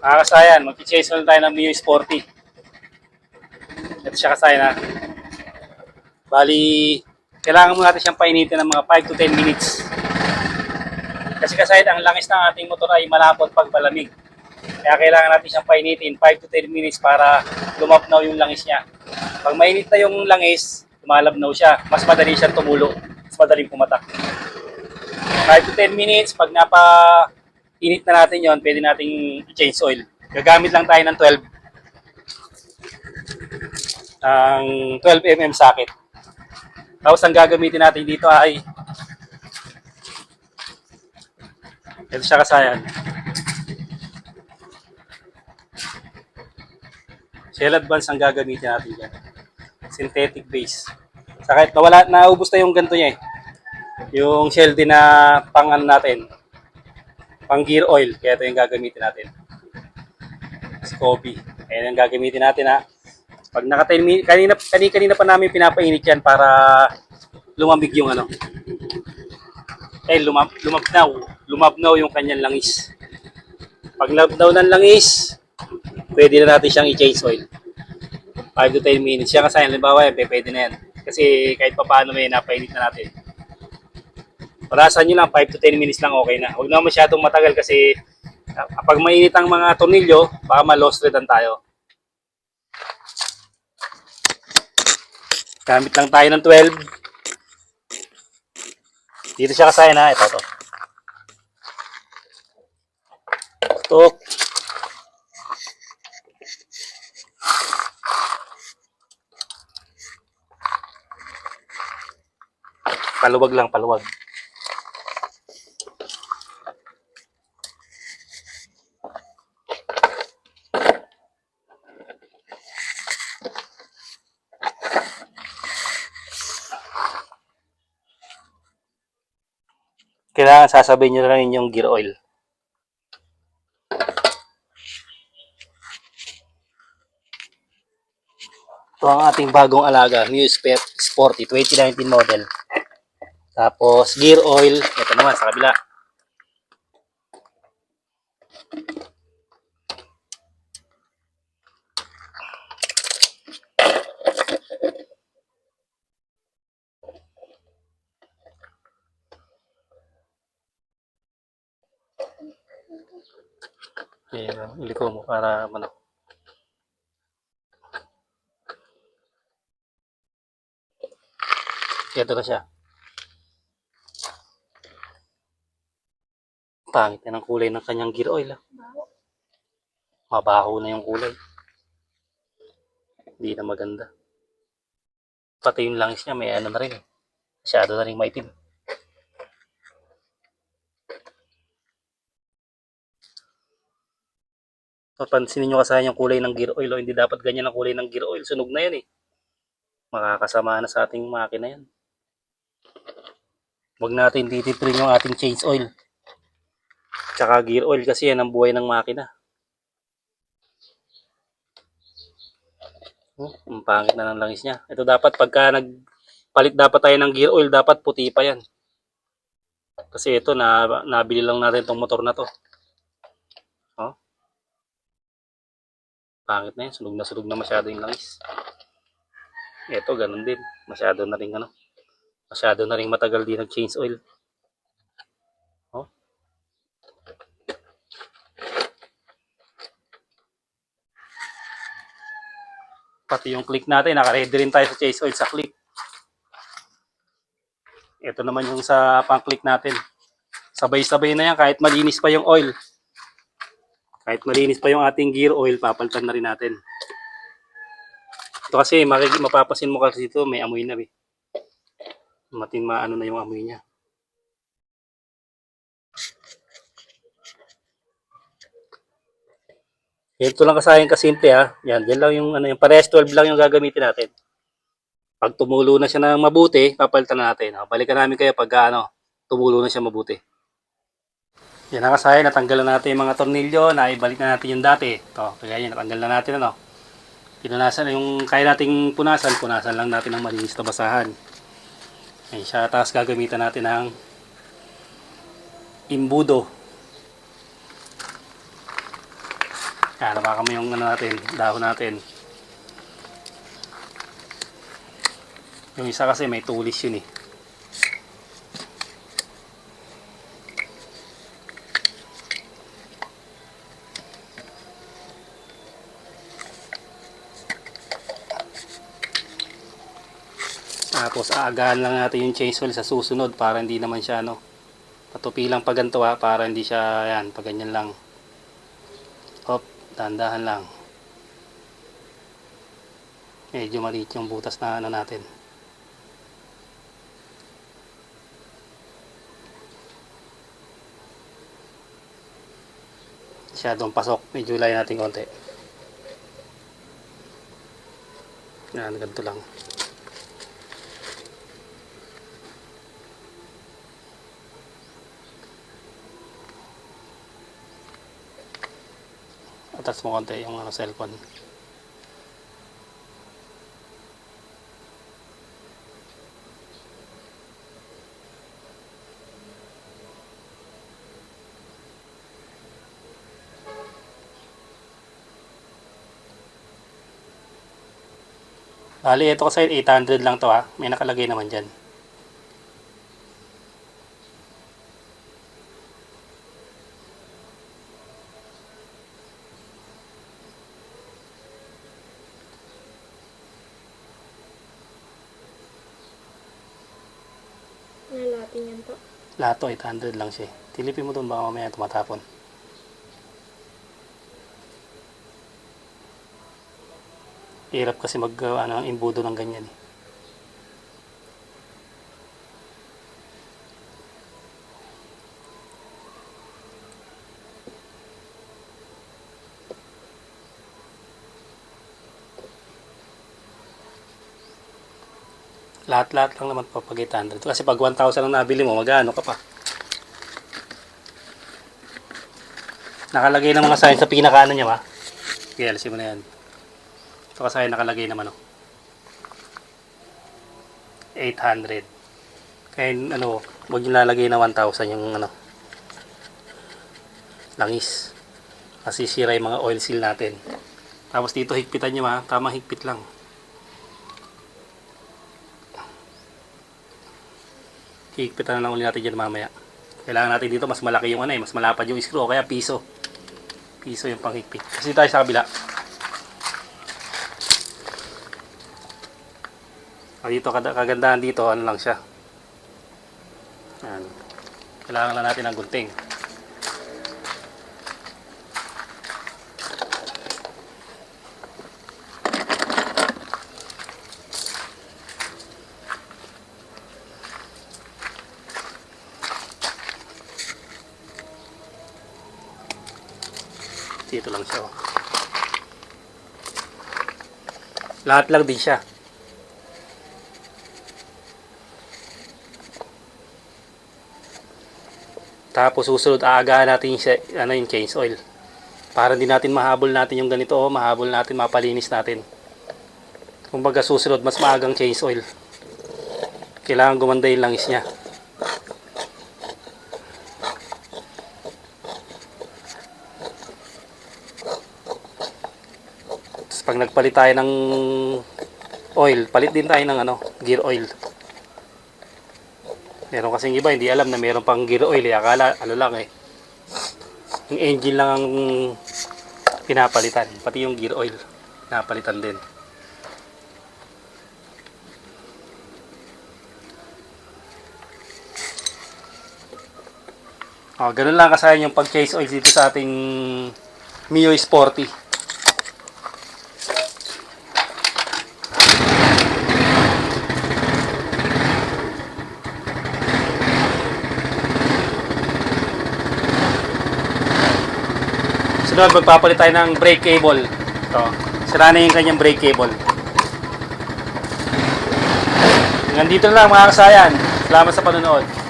Kasayan, mag-chase ulit tayo ng Mio Sporty. Ito siya kasayan ha. Bali, kailangan mo natin siyang painitin ng mga 5 to 10 minutes. Kasi kasayan, ang langis ng ating motor ay malapot pag malamig. Kaya kailangan natin siyang painitin 5 to 10 minutes para lumabnaw yung langis niya. Pag mainit na yung langis, lumalabnaw siya. Mas madali siyang tumulo. Mas madaling pumatak. 5 to 10 minutes, pag init na natin yon, pwede nating i-change oil. Gagamit lang tayo ng 12 mm socket. Tapos ang gagamitin natin dito ay ito siya kasayan. Shell Advance ang gagamitin natin dyan. Synthetic base. Sa kahit naubos na yung ganito niya eh. Yung shell din na pangan natin. Pang gear oil. Kaya ito yung gagamitin natin. Scoby. Ayan ang gagamitin natin ha. Pag naka 10 minutes, kanina pa namin pinapainit yan para lumamig yung ano. Lumabnaw yung kanyang langis. Pag labnaw ng langis, pwede na natin siyang i-change oil. 5 to 10 minutes. Siya kasi halimbawa pwede na yan. Kasi kahit pa paano may napainit na natin. Parasan nyo lang 5 to 10 minutes lang okay na. Huwag na masyadong matagal kasi pag mainit ang mga tornilyo, baka ma-lost threadan tayo. Gamit lang tayo ng 12. Dito siya kasayan ha. Ito. Stok. Paluwag lang, paluwag. Kailangan sasabihin nyo lang yung gear oil. Ito ang ating bagong alaga, Mio Sporty 2019 model. Tapos gear oil, ito naman sa kabila. Ayan, iliko mo para ano. Ito na siya. Pangit na ng kulay ng kanyang gear oil. Mabaho na yung kulay. Hindi na maganda. Pati yung langis niya may ano na rin eh. Masyado na rin maitim. Papansinin nyo kasi yung kulay ng gear oil o hindi dapat ganyan ang kulay ng gear oil. Sunog na yan eh. Makakasama na sa ating makina yan. Huwag natin titiprin yung ating change oil. Tsaka gear oil kasi yan ang buhay ng makina. Ang pangit na ng langis niya. Ito dapat pagka nagpalit dapat tayo ng gear oil, dapat puti pa yan. Kasi ito, nabili lang natin itong motor na to. Oh. Pangit na yan. Sunog na masyado yung langis. Ito, ganun din. Masyado na rin matagal din nag-change oil. Oh. Pati yung click natin, naka-ready rin tayo sa change oil sa click. Ito naman yung sa pang-click natin. Sabay-sabay na yan kahit malinis pa yung oil. Kahit malinis pa yung ating gear oil, papalitan na rin natin. Ito kasi, mapapasin mo kasi dito, may amoy na eh. Maano na yung amoy niya. Ito lang kasahin kasimple ha. Yan lang yung yung parehas 12 lang yung gagamitin natin. Pag tumulo na siya ng mabuti, papalitan natin. Balikan namin kayo pag tumulo na siya mabuti. Yan ang kasahin, natanggalan natin yung mga tornilyo, naibalik na natin yung dati. Ito, kaya yan, natanggal na natin Pinunasan yung kaya nating punasan lang natin ng malinis na basahan. Ayan siya, tapos gagamitan natin ng imbudo. Yan, nabakan mo yung ano natin, dahon natin. Yung isa kasi may tulis yun eh. Tapos aagahan lang natin yung chainsaw sa susunod para hindi naman siya ano, patupi lang pag ganito ha, para hindi siya yan, pag ganyan lang. Hop, dahan-dahan lang. Medyo maliit yung butas na ano natin. Masyadong pasok, medyo layan natin konti. Yan, ganito lang. Atas mo konti yung ano, cellphone. Bali, ito kasi 800 lang to ha. May nakalagay naman dyan. Nalatin yan po. Lahat to 800 lang siya. Tilipin mo doon, baka mamaya tumatapon. Hirap kasi mag ano, imbudo ng ganyan eh. Lahat-lahat lang naman pag 800. Kasi pag 1,000 ang nabili mo, magano ka pa. Nakalagay ng mga sign sa pinakaano niya ba? Okay, alisin mo na yan. Ito kasi nakalagay naman oh. 800. Kaya ano, huwag yung lalagay na 1,000 yung ano, langis. Kasi sira yung mga oil seal natin. Tapos dito higpitan nyo ha, tamang higpit lang. Higpitan na lang ulit natin dyan mamaya. Kailangan natin dito mas malaki yung ano eh, mas malapad yung screw, kaya piso. Piso yung panghigpit. Kasi tayo sa kabila. Dito kagandahan dito, ano lang siya. Ayan. Kailangan lang natin ng gunting. Dito lang siya. Oh. Lahat lang din siya. Tapos susunod aagahan natin yung change oil. Para hindi natin mahabol natin yung ganito, mahabol natin, mapalinis natin. Kumbaga susunod mas maagang change oil. Kailangan gumanda yung langis niya. Tapos pag nagpalit tayo ng oil, palit din tayo ng ano, gear oil. Meron kasing iba hindi alam na meron pang gear oil eh. Akala ano lang eh, yung engine lang ang pinapalitan, pati yung gear oil pinapalitan din. Ganun lang kasayan yung pag-chase oil dito sa ating Mio Sporty. Sunod, magpapalit tayo ng brake cable. Ito, sira na yung kanyang brake cable. Hanggang dito na lang mga kasayan. Salamat sa panonood.